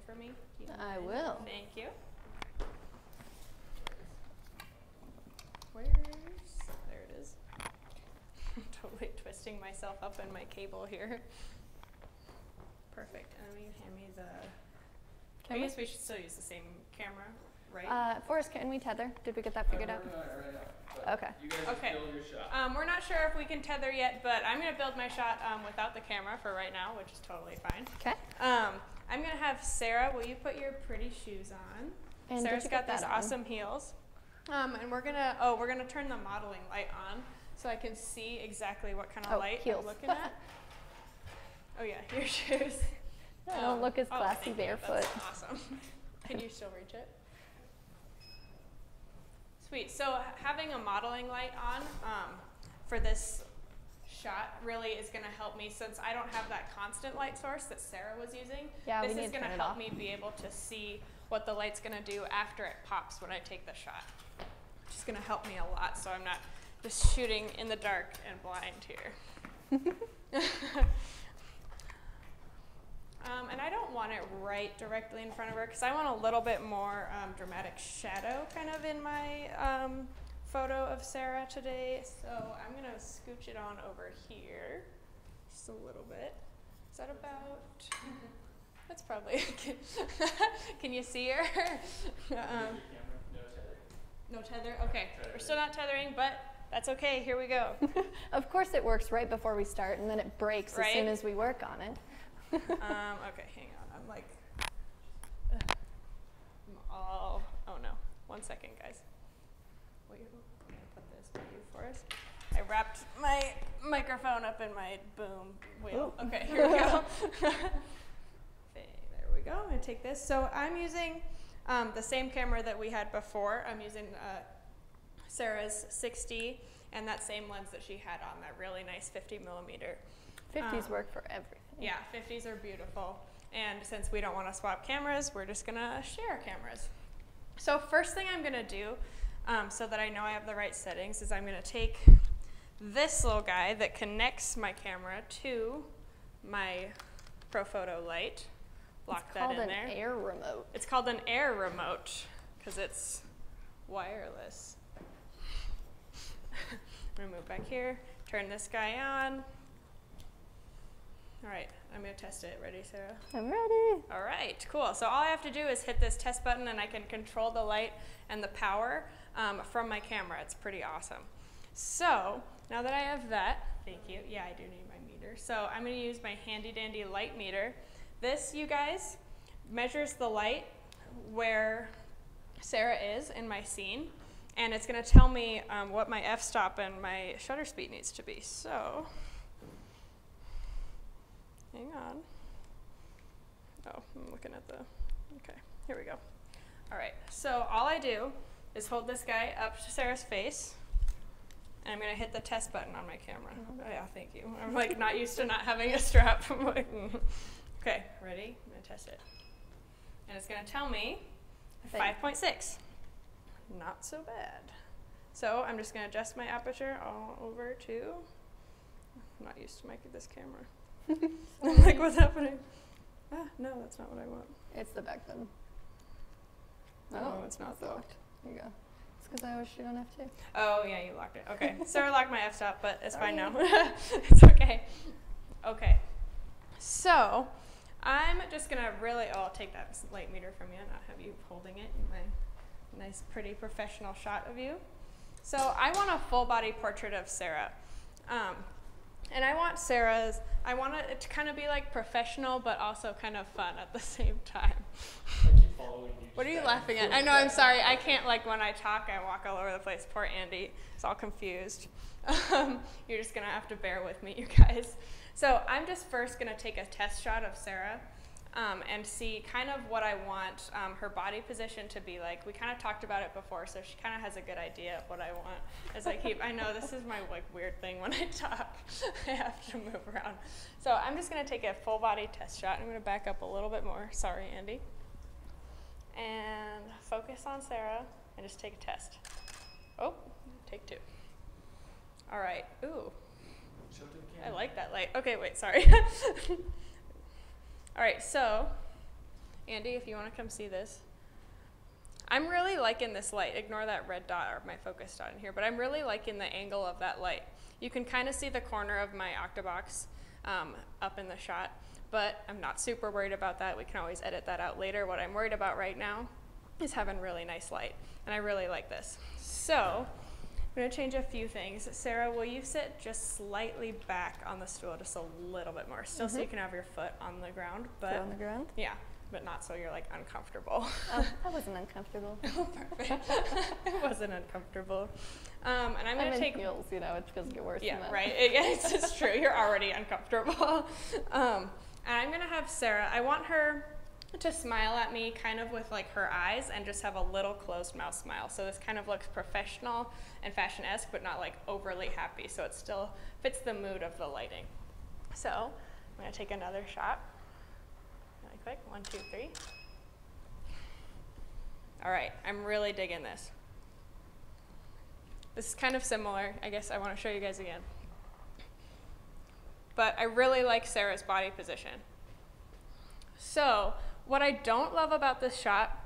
for me? Do you I mind? will. Thank you. Where's, there it is. I'm totally twisting myself up in my cable here. Perfect. And then you hand me the, I Camera? guess we should still use the same camera, right? Forrest, can we tether? Did we get that figured out? We're doing it right now. But Okay. You guys Okay. build your shot. We're not sure if we can tether yet, but I'm going to build my shot without the camera for right now, which is totally fine. Okay. I'm going to have Sarah, will you put your pretty shoes on? And Sarah's did you got get these that on? awesome heels. And we're going to turn the modeling light on so I can see exactly what kind of light heels. I'm looking at. Oh yeah, your shoes. I don't look as oh, classy thank you. barefoot. That's awesome. Can you still reach it? Sweet. So having a modeling light on for this shot really is going to help me, since I don't have that constant light source that Sarah was using. Yeah, this we is need to going turn to it help off. me be able to see what the light's going to do after it pops when I take the shot. Which is going to help me a lot, so I'm not just shooting in the dark and blind here. And I don't want it right directly in front of her because I want a little bit more dramatic shadow kind of in my photo of Sarah today. So I'm going to scooch it on over here just a little bit. Is that about? That's probably, can you see her? No tether? Okay, we're still not tethering, but that's okay, here we go. Of course it works right before we start, and then it breaks Right? as soon as we work on it. Okay, hang on, I'm like, I'm all, oh no, 1 second guys. Wait, I'm gonna put this by you for us. I wrapped my microphone up in my boom wheel. Ooh. Okay, here we go. There we go, I'm gonna take this. So I'm using the same camera that we had before. I'm using Sarah's 6D and that same lens that she had on, that really nice 50 millimeter. 50s work for everything. Yeah, 50s are beautiful. And since we don't want to swap cameras, we're just gonna share cameras. So first thing I'm gonna do, so that I know I have the right settings, is I'm gonna take this little guy that connects my camera to my Profoto light. Lock that in there. It's called an air remote. It's called an air remote because it's wireless. I'm gonna move back here, turn this guy on. All right, I'm gonna test it. Ready, Sarah? I'm ready. All right, cool. So all I have to do is hit this test button and I can control the light and the power from my camera. It's pretty awesome. So now that I have that, thank you. Yeah, I do need my meter. So I'm gonna use my handy dandy light meter. This, you guys, measures the light where Sarah is in my scene, and it's gonna tell me what my f-stop and my shutter speed needs to be. So, hang on. Oh, I'm looking at the, okay, here we go. All right, so all I do is hold this guy up to Sarah's face, and I'm gonna hit the test button on my camera. Oh yeah, thank you. I'm like not used to not having a strap. I'm like, okay, ready? I'm gonna test it. And it's gonna tell me 5.6. Not so bad. So I'm just gonna adjust my aperture all over to, I'm not used to this camera. I'm like, what's happening? Ah, no, that's not what I want. It's the back button. No, it's not though. locked. Here you go. It's because I always shoot on F2. Oh yeah, you locked it. Okay, Sarah locked my f-stop, but it's fine now. It's okay. Okay, so I'm just gonna really, I'll take that light meter from you, not have you holding it in my nice, pretty professional shot of you. So I want a full body portrait of Sarah. And I want I want it to kind of be like professional, but also kind of fun at the same time. I keep following you. What are you laughing at? I know, I'm sorry. I can't, like, when I talk, I walk all over the place. Poor Andy. He's all confused. You're just going to have to bear with me, you guys. So I'm just first going to take a test shot of Sarah and see kind of what I want her body position to be like. We kind of talked about it before, so she kind of has a good idea of what I want. As I know this is my like weird thing when I talk. I have to move around. So I'm just going to take a full body test shot. I'm going to back up a little bit more. Sorry, Andy. And focus on Sarah and just take a test. Oh, take 2. All right. Ooh. I like that light. Okay, wait, sorry. All right, so Andy, if you want to come see this. I'm really liking this light. Ignore that red dot or my focus dot in here, but I'm really liking the angle of that light. You can kind of see the corner of my octobox up in the shot, but I'm not super worried about that. We can always edit that out later. What I'm worried about right now is having really nice light, and I really like this. So I'm going to change a few things. Sarah, will you sit just slightly back on the stool, just a little bit more, still so you can have your foot on the ground, but Foot on the ground? yeah. But not so you're like uncomfortable. Oh, that wasn't uncomfortable. Oh, perfect. It wasn't uncomfortable. And I'm going to take heels, you know, it's going to get worse yeah, than that. right. It's true. You're already uncomfortable. And I'm going to have Sarah, I want her to smile at me kind of with like her eyes and just have a little closed mouth smile. So this kind of looks professional and fashion-esque, but not like overly happy. So it still fits the mood of the lighting. So I'm going to take another shot. Really quick, 1, 2, 3. All right, I'm really digging this. This is kind of similar. I guess I want to show you guys again. But I really like Sarah's body position. So what I don't love about this shot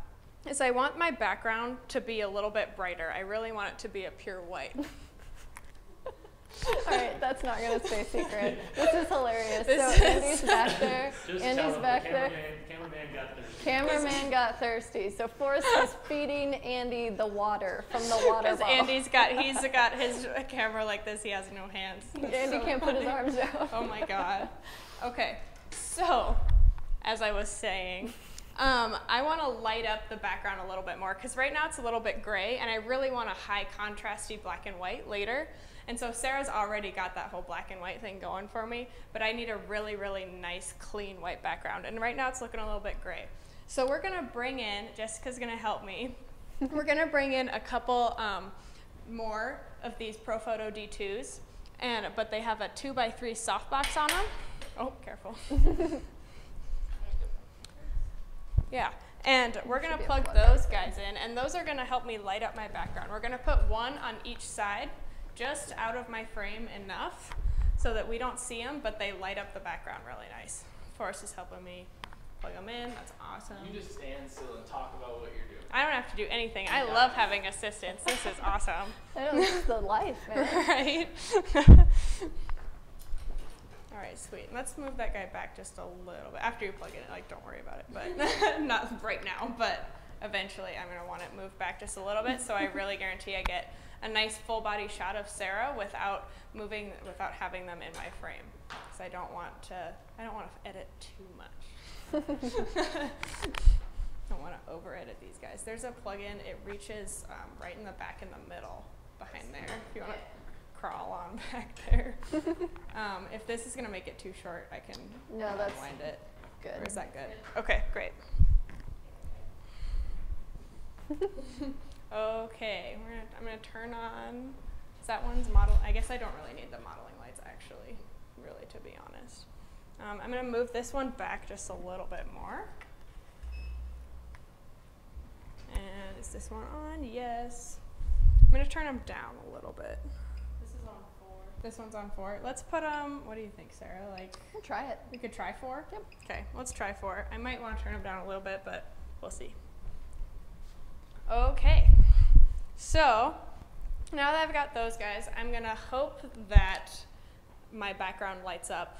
is I want my background to be a little bit brighter. I really want it to be a pure white. All right, that's not going to stay secret. This is hilarious. This So is Andy's back there. Just Andy's tell him back the there. cameraman got thirsty. Cameraman got thirsty. So Forrest is feeding Andy the water from the water Because bottle. he's got his camera like this. He has no hands. Andy So can't put his funny. arms out. Oh my God. Okay, so as I was saying, I want to light up the background a little bit more because right now it's a little bit gray and I really want a high contrasty black and white later. And so Sarah's already got that whole black and white thing going for me, but I need a really, really nice, clean white background. And right now it's looking a little bit gray. So we're going to bring in, Jessica's going to help me, we're going to bring in a couple more of these Profoto D2s, but they have a 2x3 softbox on them. Oh, careful. Yeah, and we're going to plug those guys in, and those are going to help me light up my background. We're going to put one on each side, just out of my frame enough so that we don't see them, but they light up the background really nice. Forrest is helping me plug them in. That's awesome. You just stand still and talk about what you're doing. I don't have to do anything. I love having assistants. This is awesome. I know, this is the life, man. Right? All right, sweet. Let's move that guy back just a little bit. After you plug it in, like, don't worry about it, but not right now, but eventually I'm going to want it moved back just a little bit, so I really guarantee I get a nice full body shot of Sarah without having them in my frame, because I don't want to edit too much. Don't want to over edit these guys. There's a plug-in. It reaches right in the back in the middle behind there. If you want to crawl on back there. If this is going to make it too short, I can wind it. Good. Or is that good? Okay, great. Okay, I'm gonna turn on, is that one's model? I guess I don't really need the modeling lights actually, really, to be honest. I'm gonna move this one back just a little bit more. And is this one on? Yes. I'm gonna turn them down a little bit. This is on 4. This one's on 4. Let's put, what do you think, Sarah? Like, We'll try it. we could try 4? Yep. Okay, let's try 4. I might want to turn them down a little bit, but we'll see. Okay, so now that I've got those guys, I'm gonna hope that my background lights up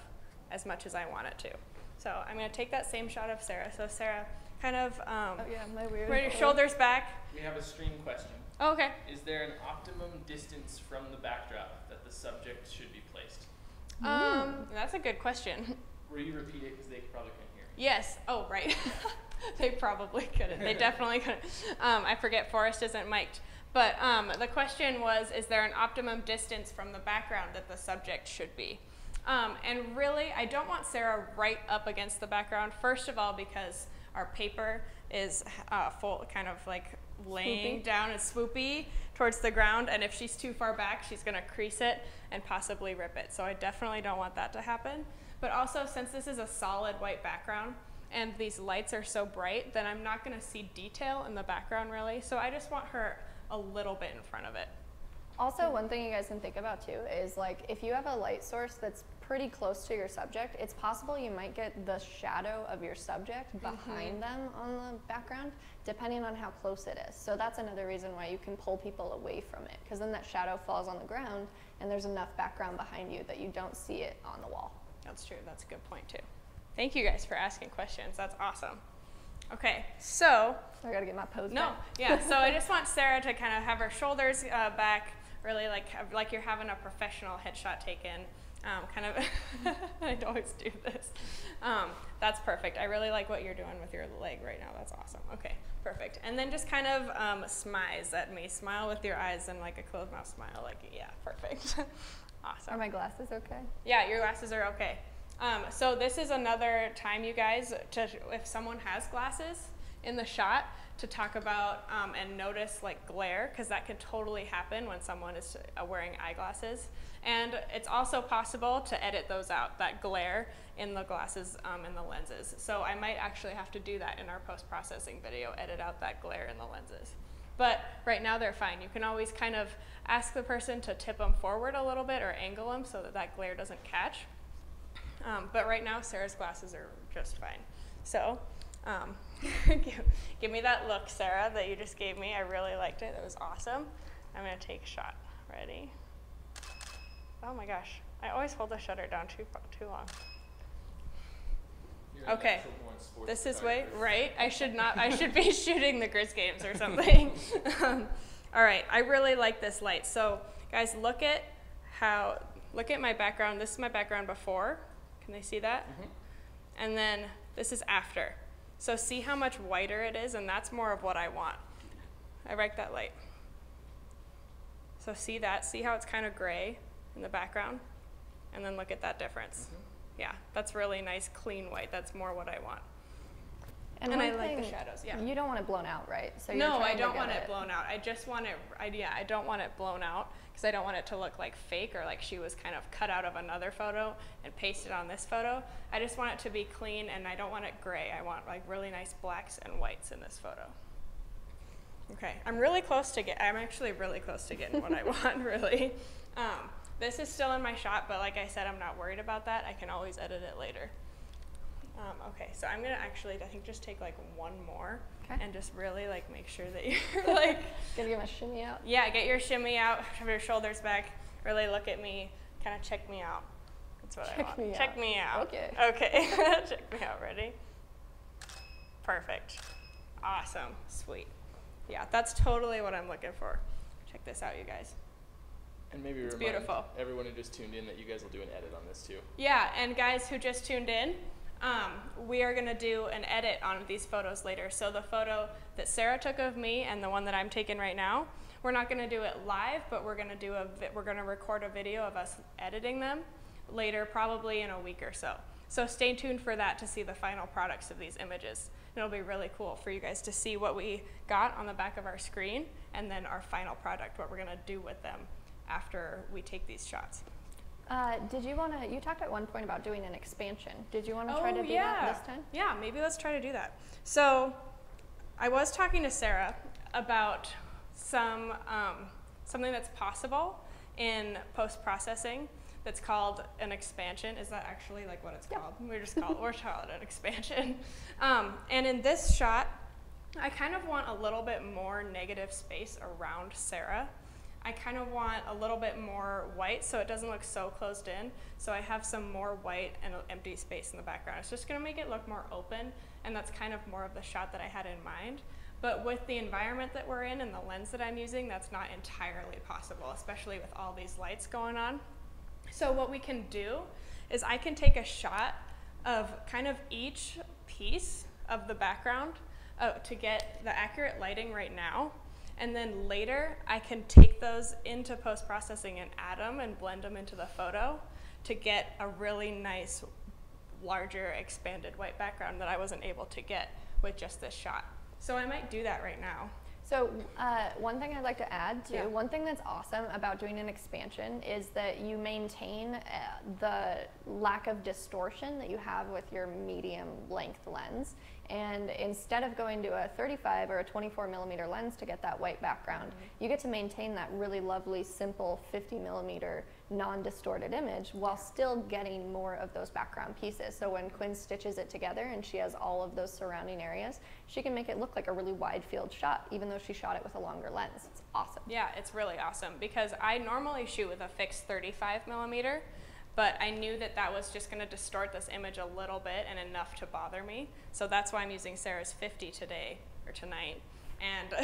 as much as I want it to. So I'm gonna take that same shot of Sarah. So Sarah, kind of, Oh yeah, my weird. bring your shoulders back. We have a stream question. Oh, okay. Is there an optimum distance from the backdrop that the subject should be placed? That's a good question. Will you repeat it, because they probably couldn't hear. Yes. Oh, right. They probably couldn't. They definitely couldn't. I forget Forrest isn't mic'd. But the question was, is there an optimum distance from the background that the subject should be? And really, I don't want Sarah right up against the background. First of all, because our paper is full, kind of like laying down and swoopy towards the ground. And if she's too far back, she's going to crease it and possibly rip it. So I definitely don't want that to happen. But also, since this is a solid white background, and these lights are so bright, then I'm not going to see detail in the background really. So I just want her a little bit in front of it. Also, one thing you guys can think about too is like if you have a light source that's pretty close to your subject, it's possible you might get the shadow of your subject behind them on the background, depending on how close it is. So that's another reason why you can pull people away from it, because then that shadow falls on the ground and there's enough background behind you that you don't see it on the wall. That's true. That's a good point too. Thank you guys for asking questions. That's awesome. Okay, so. I gotta get my pose No, back. yeah, so I just want Sarah to kind of have her shoulders back, really like you're having a professional headshot taken. Kind of, I always do this. That's perfect. I really like what you're doing with your leg right now. That's awesome. Okay, perfect. And then just kind of smize at me. Smile with your eyes and like a closed mouth smile. Like, yeah, perfect. Awesome. Are my glasses okay? Yeah, your glasses are okay. So this is another time, you guys, if someone has glasses in the shot, to talk about and notice like glare, because that can totally happen when someone is wearing eyeglasses. And it's also possible to edit those out, that glare in the glasses and the lenses. So I might actually have to do that in our post-processing video, edit out that glare in the lenses. But right now they're fine. You can always kind of ask the person to tip them forward a little bit or angle them so that that glare doesn't catch. But right now Sarah's glasses are just fine. So give me that look, Sarah, that you just gave me. I really liked it. That was awesome. I'm going to take a shot. Ready? Oh my gosh. I always hold the shutter down too long. Okay. This is way right. I should be shooting the Grizz games or something. All right. I really like this light. So guys, look at my background. This is my background before. Can they see that? And then this is after. So see how much whiter it is, and that's more of what I want. I like that light. So see that? See how it's kind of gray in the background? And then look at that difference. Yeah, that's really nice, clean white. That's more what I want. And I like the shadows, yeah. You don't want it blown out, right? So no, I don't want it blown out. I just want it, I don't want it blown out because I don't want it to look like fake or like she was kind of cut out of another photo and pasted on this photo. I just want it to be clean, and I don't want it gray. I want like really nice blacks and whites in this photo. Okay, I'm actually really close to getting what I want, really. This is still in my shot, but like I said, I'm not worried about that. I can always edit it later. Okay, so I'm gonna actually, I think, just take like one more and just really like make sure that you're like. Gonna give my shimmy out? Yeah, get your shimmy out, have your shoulders back, really look at me, kind of check me out. That's what I want. Check me out. Okay. Okay, check me out, ready? Perfect. Awesome, sweet. Yeah, that's totally what I'm looking for. Check this out, you guys. And maybe it's remind beautiful. Everyone who just tuned in that you guys will do an edit on this too. Yeah, and guys who just tuned in, we are gonna do an edit on these photos later. So the photo that Sarah took of me and the one that I'm taking right now, we're not gonna do it live, but we're gonna record a video of us editing them later, probably in a week or so. So stay tuned for that to see the final products of these images. It'll be really cool for you guys to see what we got on the back of our screen and then our final product, what we're gonna do with them after we take these shots. You talked at one point about doing an expansion. Did you want to try to do that this time? Yeah, maybe let's try to do that. So I was talking to Sarah about something that's possible in post-processing that's called an expansion. Is that actually like what it's called? We're calling it an expansion. And in this shot, I kind of want a little bit more negative space around Sarah. I kind of want a little bit more white so it doesn't look so closed in. So I have some more white and empty space in the background. It's just gonna make it look more open, and that's kind of more of the shot that I had in mind. But with the environment that we're in and the lens that I'm using, that's not entirely possible, especially with all these lights going on. So what we can do is I can take a shot of kind of each piece of the background to get the accurate lighting right now. And then later, I can take those into post-processing and add them and blend them into the photo to get a really nice, larger, expanded white background that I wasn't able to get with just this shot. So I might do that right now. So one thing I'd like to add too, one thing that's awesome about doing an expansion is that you maintain the lack of distortion that you have with your medium length lens. And instead of going to a 35 or a 24 millimeter lens to get that white background, you get to maintain that really lovely, simple 50 millimeter non-distorted image while still getting more of those background pieces. So when Quinn stitches it together and she has all of those surrounding areas, she can make it look like a really wide field shot, even though she shot it with a longer lens. It's awesome. Yeah, it's really awesome because I normally shoot with a fixed 35 millimeter, but I knew that that was just going to distort this image a little bit and enough to bother me. So that's why I'm using Sarah's 50 today or tonight. And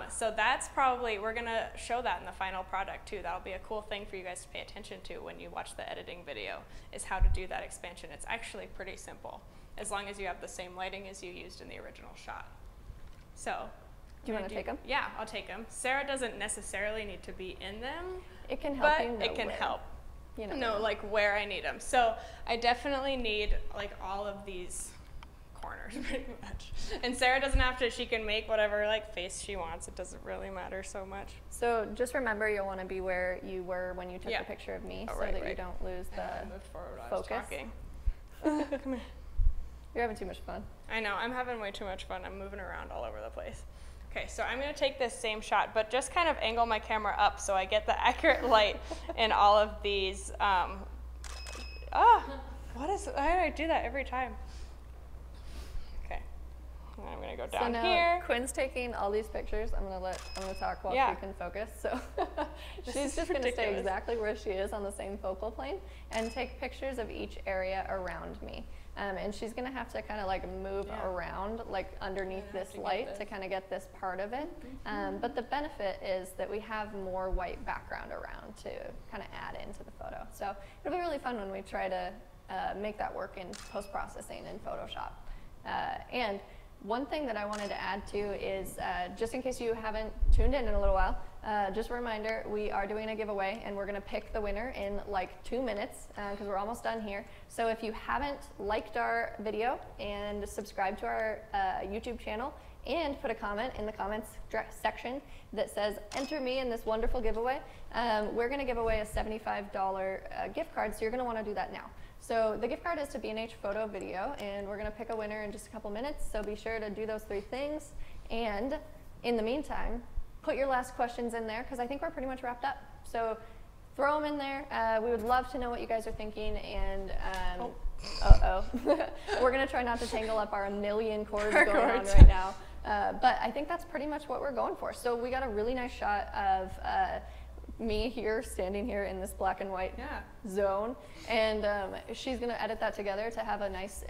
so that's probably, we're going to show that in the final product too. That'll be a cool thing for you guys to pay attention to when you watch the editing video, is how to do that expansion. It's actually pretty simple, as long as you have the same lighting as you used in the original shot. So, do you want to take them? Yeah, I'll take them. Sarah doesn't necessarily need to be in them. It can help but you know it can where. help. You know, like where I need them. So I definitely need like all of these corners pretty much. And Sarah doesn't have to, she can make whatever like face she wants. It doesn't really matter so much. So just remember, you'll want to be where you were when you took the picture of me, so that you don't lose the focus. Come here. You're having too much fun. I know, I'm having way too much fun. I'm moving around all over the place. Okay, so I'm going to take this same shot, but just kind of angle my camera up so I get the accurate light in all of these. Why do I do that every time? Okay, and I'm going to go down so now here. Quinn's taking all these pictures. I'm going to talk while she can focus. So she's just going to stay exactly where she is on the same focal plane and take pictures of each area around me. And she's going to have to kind of like move around like underneath this light to kind of get this part of it. But the benefit is that we have more white background around to kind of add into the photo. So it'll be really fun when we try to make that work in post-processing in Photoshop. And one thing that I wanted to add too is, just in case you haven't tuned in a little while, just a reminder, we are doing a giveaway and we're going to pick the winner in like 2 minutes because we're almost done here. So if you haven't liked our video and subscribed to our YouTube channel and put a comment in the comments section that says, enter me in this wonderful giveaway, we're going to give away a $75 gift card, so you're going to want to do that now. So the gift card is to B&H Photo Video, and we're going to pick a winner in just a couple minutes, so be sure to do those 3 things. And in the meantime, put your last questions in there, because I think we're pretty much wrapped up. So throw them in there. We would love to know what you guys are thinking, and we're going to try not to tangle up our 1 million cords going on right now. But I think that's pretty much what we're going for. So we got a really nice shot of me here, standing here in this black and white zone, and she's going to edit that together to have a nice,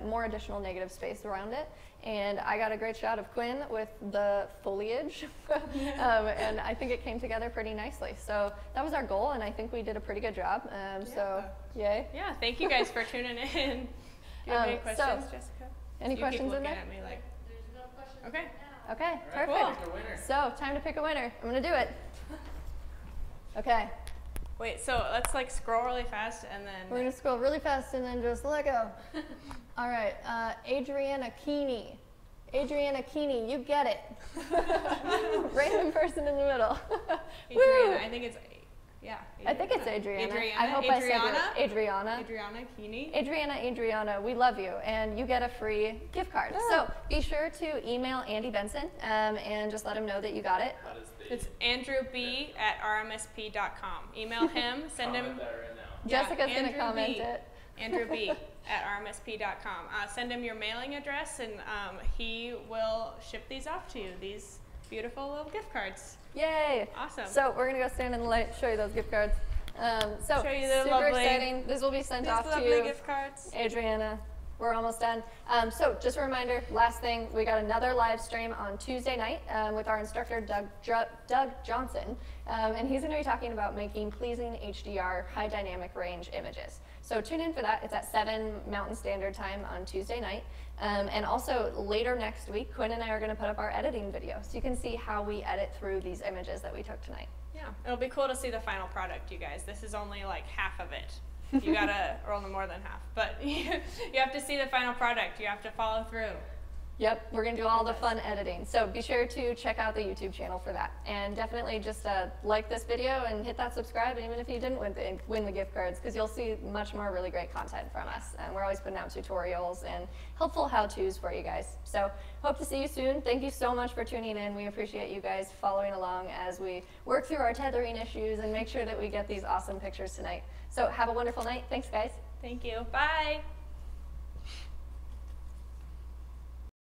more additional negative space around it. And I got a great shot of Quinn with the foliage, and I think it came together pretty nicely. So that was our goal, and I think we did a pretty good job. So yay! Yeah, thank you guys for tuning in. Do you have any questions, Jessica? Any questions in there? At me like, There's no questions okay. now. Okay, All right, perfect. cool. Winner. So time to pick a winner. I'm going to do it. Okay. Wait, so let's like scroll really fast and then. We're going to scroll really fast and then just let go. All right, Adriana Keeney. Adriana Keeney, you get it. Random person in the middle. Adriana, I think it's, I think it's Adriana. Adriana. I hope Adriana? I said it. Adriana. Adriana Keeney. Adriana, we love you, and you get a free gift card. So be sure to email Andy Benson and just let him know that you got it. It's andrewb@rmsp.com. Email him, send him. Jessica's going to comment it. andrewb@rmsp.com. Send him your mailing address, and he will ship these off to you, these beautiful little gift cards. Yay! Awesome. So we're going to go stand in the light, show you those gift cards. So Show you the super lovely, exciting. This will be sent off to lovely you. gift cards. Adriana, we're almost done. So just a reminder, last thing, we got another live stream on Tuesday night with our instructor, Doug Johnson. And he's going to be talking about making pleasing HDR, high dynamic range images. So tune in for that. It's at 7 Mountain Standard Time on Tuesday night. And also later next week, Quinn and I are going to put up our editing video, so you can see how we edit through these images that we took tonight. Yeah, it'll be cool to see the final product, you guys. This is only like half of it. You gotta, or only more than half, but you have to see the final product. You have to follow through. Yep, we're going to do all the fun editing. So be sure to check out the YouTube channel for that. And definitely just like this video and hit that subscribe, even if you didn't win the gift cards, because you'll see much more really great content from us. And we're always putting out tutorials and helpful how-tos for you guys. So hope to see you soon. Thank you so much for tuning in. We appreciate you guys following along as we work through our tethering issues and make sure that we get these awesome pictures tonight. So have a wonderful night. Thanks, guys. Thank you. Bye.